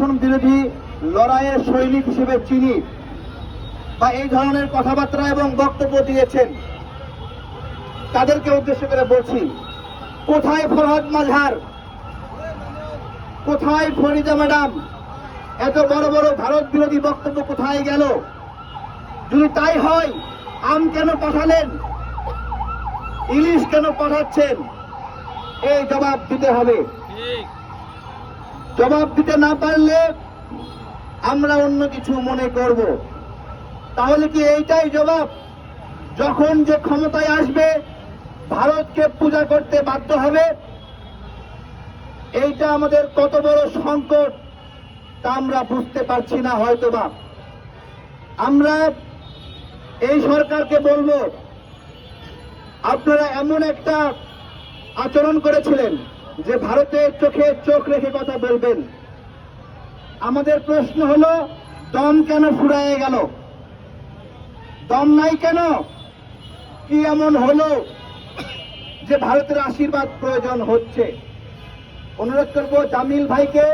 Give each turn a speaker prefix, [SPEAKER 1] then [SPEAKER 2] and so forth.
[SPEAKER 1] নির্বাচন বিরোধী লড়াইয়ের সৈনিক হিসেবে চিনি বা এই ধরনের কথাবার্তা এবং বক্তব্য দিয়েছেন তাদেরকে উদ্দেশ্য করে বলছি, কোথায় ফরহাদ মাজহার, কোথায় ফরিদা ম্যাডাম? এত বড় বড় ভারত বিরোধী বক্তব্য কোথায় গেল? যদি তাই হয়, আম কেন পাঠালেন, ইলিশ কেন পাঠাচ্ছেন? এই জবাব দিতে হবে। জবাব দিতে না পারলে আমরা অন্য কিছু মনে করব। তাহলে কি এইটাই জবাব? যখন যে ক্ষমতায় আসবে ভারতকে পূজা করতে বাধ্য হবে? এইটা আমাদের কত বড় সংকট তা আমরা বুঝতে পারছি না। হয়তোবা আমরা এই সরকারকে বলবো, আপনারা এমন একটা আচরণ করেছিলেন যে ভারতের চোখে চোখ রেখে কথা বলবেন। আমাদের প্রশ্ন হলো, দম কেন ফুরায়ে গেল? দম নাই কেন? কি এমন হলো যে ভারতের আশীর্বাদ প্রয়োজন হচ্ছে? অনুরোধ করব জামিল ভাইকে